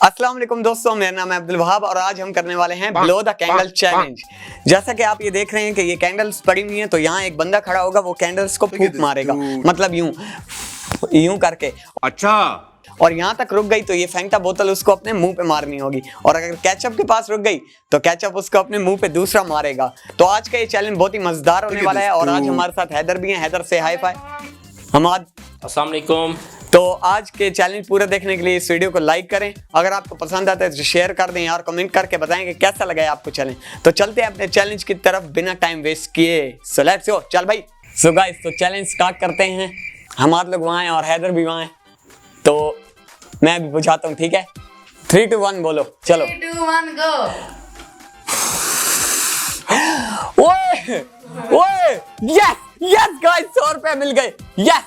अस्सलाम वालेकुम दोस्तों, मेरा नाम है अब्दुल वहाब और आज हम करने वाले हैं ब्लो द कैंडल चैलेंज। जैसा कि आप ये देख रहे हैं कि ये कैंडल्स पड़ी हुई हैं, तो यहाँ एक बंदा खड़ा होगा, वो कैंडल्स को फूंक मारेगा, मतलब यूं यूं करके। अच्छा, और यहाँ तक रुक गई तो ये फैंटा बोतल उसको अपने मुंह पे मारनी होगी, और अगर केचप के पास रुक गई तो केचप उसको अपने मुंह पे दूसरा मारेगा। तो आज का ये चैलेंज बहुत ही मजेदार होने वाला है और आज हमारे साथ हैदर भी हैं। हैदर से हाई फाई। हमाद, अस्सलाम वालेकुम। तो आज के चैलेंज पूरा देखने के लिए इस वीडियो को लाइक करें, अगर आपको पसंद आता है तो शेयर कर दें और कमेंट करके बताएं कि कैसा लगा है आपको चैलेंज। तो चलते हैं अपने चैलेंज की तरफ बिना टाइम वेस्ट किए। सो लेट्स गो, चल भाई। सो गाइस, तो चैलेंज स्टार्ट करते हैं। हमारे लोग वहाँ हैं और हैदर भी वहाँ है, तो मैं भी बुझाता हूँ, ठीक है? 3 2 1 बोलो, चलो। 3 2 1 गो। ओए ओए, यस यस गाइस, 100 रुपए मिल गए। यस,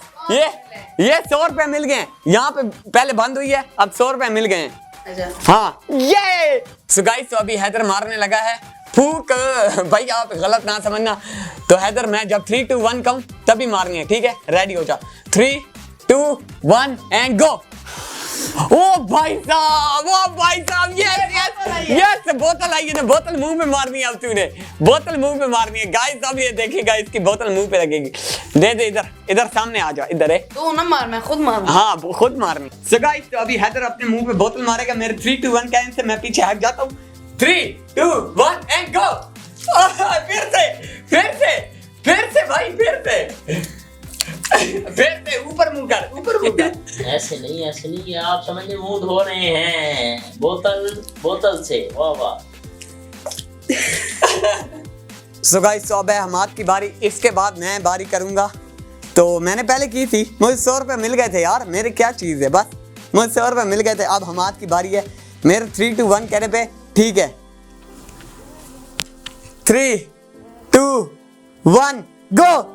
ये 100 रुपए मिल गए। यहाँ पे पहले बंद हुई है, अब 100 रुपए मिल गए। अच्छा, हाँ, ये सो गाइस, तो अभी हैदर मारने लगा है फूक। भाई आप गलत ना समझना। तो हैदर, मैं जब 3 2 1 कहूँ तभी मारनी है, ठीक है? रेडी हो जा। 3 2 1 एंड गो। ओ भाई साहब, यस, बोतल आई है ना, बोतल मुंह में मारनी है। अब तूने बोतल मुंह में मारनी है गाइस। अब ये देखिएगा, इसकी बोतल मुंह पे लगेगी। दे दे, इधर सामने आ जा, इधर है। तू ना मार, मैं खुद मारूं। हाँ, खुद मारनी। सो गाइस, तो अभी हैदर अपने मुंह पे बोतल मारेगा। मेरे 3 2 1 कहने से मैं पीछे हट जाता हूँ। 3 2 1 एंड गो। फिर से भाई, फिर से ऊपर मुंह कर। ऐसे नहीं, आप समझे, मुंह धो रहे हैं बोतल से। वाह वाह। सो गाइस, तो अब है हमाद की बारी। इसके बाद मैं बारी करूंगा। तो मैंने पहले की थी, मुझे 100 रुपए मिल गए थे यार। मेरे क्या चीज है, बस मुझे 100 रुपए मिल गए थे। अब हमाद की बारी है। मेरे 3 2 1 कहने पे ठीक है। 3 2 1 गो।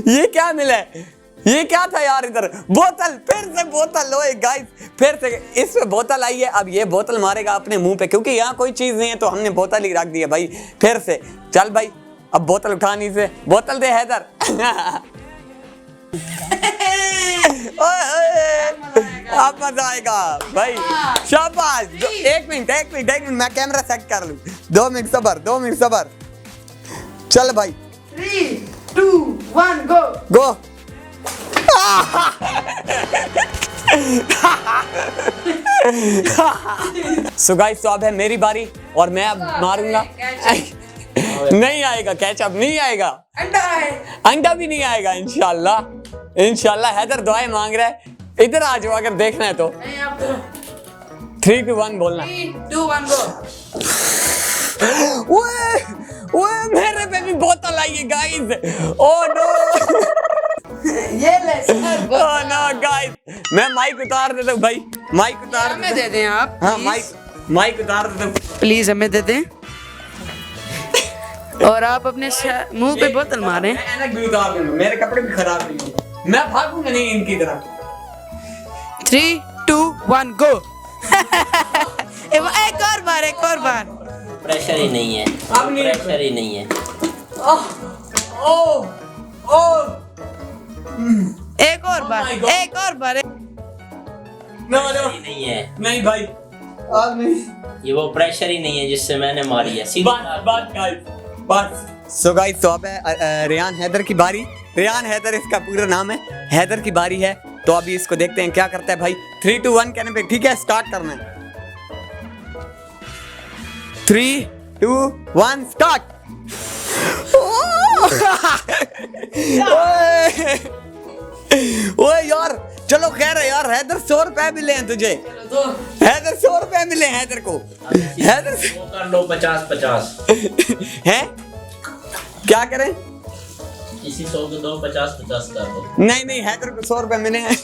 ये क्या मिला है? ये क्या था यार? इधर बोतल, फिर से बोतल। ओए गाइस, फिर से इसमें बोतल आई है। अब ये बोतल मारेगा अपने मुंह पे, क्योंकि यहाँ कोई चीज नहीं है तो हमने बोतल ही रख दी है भाई। फिर से चल भाई, अब बोतल उठानी से। बोतल दे हैदर। अब मजा आएगा भाई, शाबाश। एक मिनट, मैं कैमरा सेट कर लूं। 2 मिनट सबर। चल भाई, 3 2 1 गो। सो गाइस, तो अब है मेरी बारी और मैं अब मारूंगा। नहीं आएगा कैचअप, नहीं आएगा। अंडा भी नहीं आएगा। इंशाल्लाह। हैदर दुआएं मांग रहा है। इधर आ जाओ अगर देखना है तो। 3 2 1 बोलना। 3 2 1 गो। ओए, मेरे पे भी बोतल आई है गाइस। ओह नो, ये ले सर। ओह नो गाइस, मैं माइक उतार देता हूँ भाई। माइक उतार हमें दे दें आप। हाँ, माइक उतार देता हूँ। प्लीज हमें दे दें। और आप अपने मुंह पे बोतल मारें। मैं ऐनक भी उतार दूंगा, मेरे कपड़े भी खराब नहीं होंगे। मैं भागूंगा नहीं इनकी तरफ। 3 2 1 गो। एक और बार। प्रेशर ही नहीं है, अब नहीं है। प्रेशर ही नहीं है। ओह, एक और बार। प्रेशर ही नहीं है। नहीं भाई, अब नहीं। ये वो प्रेशर ही नहीं है जिससे मैंने मारी है। सीधी बस। सो गाइस, तो अब है रेयान हैदर की बारी। रेयान हैदर इसका पूरा नाम है। हैदर की बारी है, तो अभी इसको देखते हैं क्या करता है भाई। 3 2 1 कहने पे ठीक है, स्टार्ट करना है। 3 2 1 स्टार्ट। ओए यार, चलो खैर है यार। हैदर 100 रुपए मिले हैं तुझे। हैदर 100 रुपए मिले हैं हैदर को। हैदर वो कर लो 50-50। है क्या करें? किसी 100 को दो, 50-50 कर दो। नहीं, हैदर को 100 रुपए मिले हैं।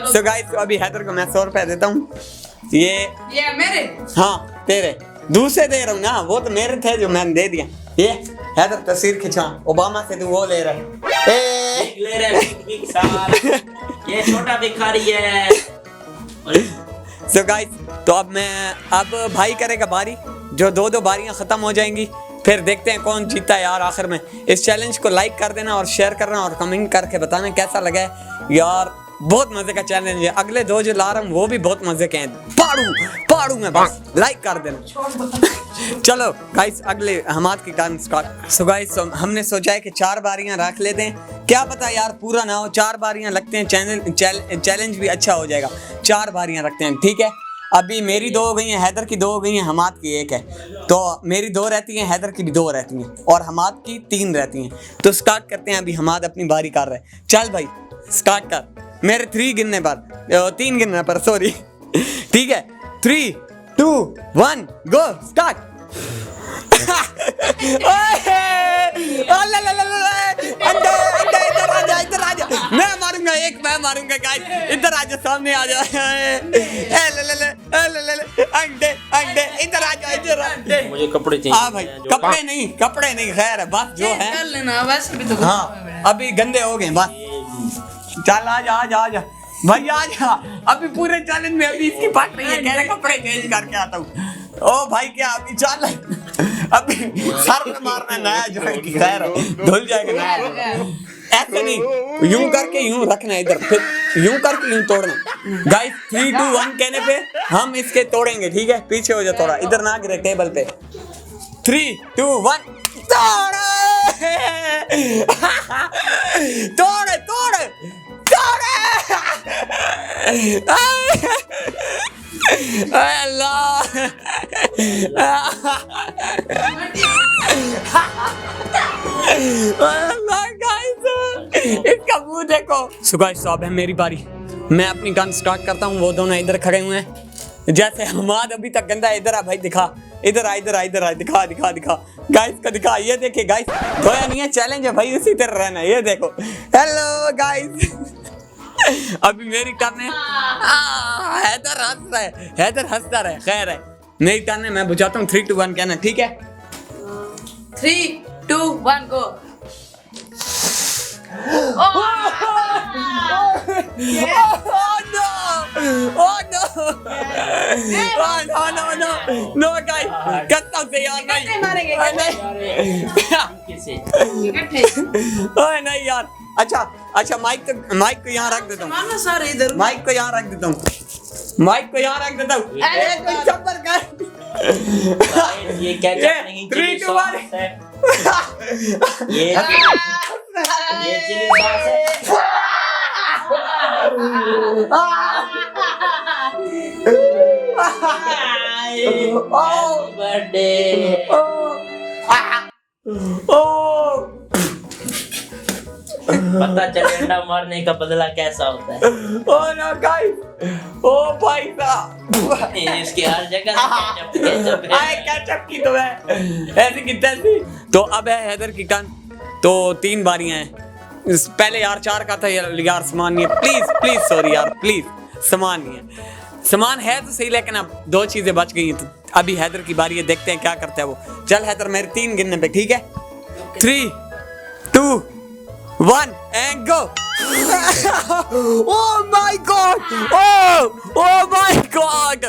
सो गाइस, तो अभी हैदर को मैं 100 रुपए देता हूँ। ये मेरे। हाँ, तेरे दूसरे दे रहा हूँ ना, वो तो मेरे थे जो मैंने दे दिया। ये हैदर तस्वीर खिंचा, ओबामा से तू वो ले रहा है। ले रहे हैं। ये छोटा भिखारी है। सो गाइस, तो अब भाई करेगा बारी। जो 2 बारियां खत्म हो जाएंगी, फिर देखते हैं कौन जीता है यार आखिर में। इस चैलेंज को लाइक कर देना और शेयर करना और कमेंट करके बताना कैसा लगा है यार। बहुत मजे का चैलेंज है। अगले 2 जो ला रहा हूँ वो भी बहुत मजे के हैं। पाड़ू में बस लाइक कर देना। चलो गाइस अगले हमाद की टर्न स्टार्ट। सो गाइस हमने सोचा है कि 4 बारियां रख लेते हैं, क्या पता यार पूरा ना हो। 4 बारियां लगते हैं, चैलेंज भी अच्छा हो जाएगा। 4 बारियां रखते हैं, ठीक है। अभी मेरी 2 हो गई हैं, हैदर की 2 हो गई हैं, हमाद की 1 है। तो मेरी 2 रहती हैं, हैदर की भी 2 रहती हैं और हमाद की 3 रहती हैं। तो स्टार्ट करते हैं। अभी हमाद अपनी बारी कर रहे हैं। चल भाई स्टार्ट कर मेरे 3 गिनने पर, 3 गिनने पर सॉरी। ठीक है 3 2 1 गो स्टार्ट। इधर आजा मैं मारूंगा एक, मैं मारूंगा गाइस। इधर आजा, सामने आ जा। अंडे अंडे इधर आजा, इधर। मुझे कपड़े चाहिए। हाँ भाई कपड़े नहीं खैर है, बस जो है कर लेना वैसे भी तो। हाँ अभी गंदे हो गए बस। चल आजा भाई आजा। अभी पूरे चैलेंज में अभी इसकी फट रही है, कह रहे कपड़े चेंज करके आता हूँ। ओ भाई क्या अभी चल अभी सर में मारना नया जो है कि खैर धुल जाएगा नया। ऐसे नहीं, यूं करके यूं रखना है इधर, फिर यूं करके यूं तोड़ना। गाइस 3 2 1 कहने पे हम इसके तोड़ेंगे, ठीक है। पीछे हो जा थोड़ा, इधर ना गिरे टेबल पे। 3 2 1 तोड़ तोड़ अल्लाह इसका मुंह देखो। सो गाइस अब है मेरी बारी। मैं अपनी गन स्टार्ट करता हूँ। वो दोनों इधर खड़े हुए हैं। जैसे हमाद अभी तक गंदा है। इधर आ भाई, दिखा इधर आ दिखा गाइस का दिखा। ये देखिए गाइस, धोया नहीं है, चैलेंज है भाई, उसी तरह रहना। ये देखो, हेलो गाइस। अभी मेरी टर्न है। हैदर हंसता रहे, खैर है। मेरी टर्न है, मैं बुझाता हूँ। 3 2 1 कहना, ठीक है। 3 2 1 गो। नो गाइस, कसम से यार नहीं यार। अच्छा माइक को यहाँ रख देता हूँ। माइक को यहाँ रख देता हूँ। चप्पल कर। ये कैचअप नहीं, 3 2 1 ये चिली सॉस है। बर्थडे। पता चले अंडा मारने का बदला कैसा होता है। ओह नो गाइस, ओ भाई साहब, इसकी हर जगह केचप है। केचप की तो है ऐसी की तैसी। तो अब है हैदर की टर्न। तो 3 बारियां हैं। पहले यार 4 का था यार, सामान नहीं है। प्लीज सॉरी यार, प्लीज सामान नहीं है। सामान है तो सही, लेकिन अब 2 चीजें बच गई हैं। तो अभी हैदर की बारी है, देखते हैं क्या करता है वो। चल हैदर मेरे 3 गिनने पे, ठीक है। 3 2 1 and go. Oh my god! Oh my god!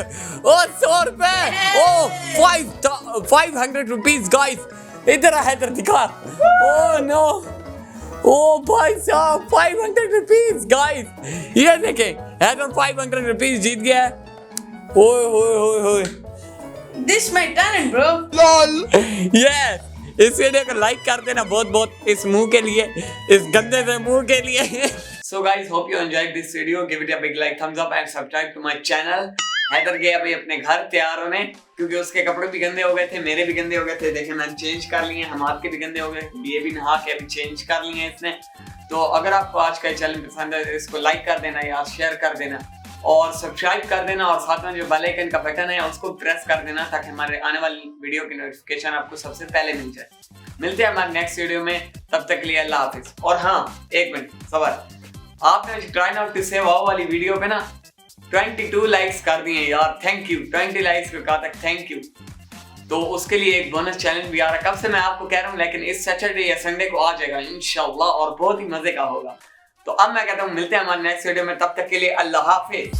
Oh 100 रुपए! Oh 500 rupees guys! इधर आ हैदर दिखा। Oh no! Oh भाई साहब 500 rupees guys! ये देखें हैदर 500 rupees जीत गया है। ओए This my talent bro. LOL! Yes! इस वीडियो को लाइक कर देना बहुत इस मुंह के लिए, इस गंदे से मुंह के लिए। So guys, hope you enjoyed this video. Give it a big like, thumbs up and subscribe to my channel. Haider गया अभी अपने घर तैयार होने, क्योंकि उसके कपड़े भी गंदे हो गए थे, मेरे भी गंदे हो गए थे। देखे मैंने चेंज कर लिए, हमारे के भी गंदे हो गए, ये भी नहा के अभी चेंज कर लिए इसने। तो अगर आपको आज का चैनल पसंद है, इसको लाइक कर देना यार, शेयर कर देना और सब्सक्राइब कर देना, और साथ में जो बेल आइकन का बटन है उसको प्रेस कर देना, ताकि हमारे आने वाली वीडियो की नोटिफिकेशन आपको सबसे पहले मिल जाए। मिलते हैं हमारे नेक्स्ट वीडियो में, तब तक के लिए अल्लाह हाफिज। और हाँ, 1 मिनट सवाल, आपने ट्राई नॉट टू से वाओ वाली वीडियो पे ना 22 लाइक्स कर दिए यार, थैंक यू। 20 लाइक्स पे कहा तक थैंक यू। तो उसके लिए एक बोनस चैलेंज भी आ रहा है, कब से मैं आपको कह रहा हूँ, लेकिन इस सैटरडे या संडे को आ जाएगा इंशाल्लाह, और बहुत ही मजे का होगा। तो अब मैं कहता हूँ मिलते हैं हमारे नेक्स्ट वीडियो में, तब तक के लिए अल्लाह हाफिज।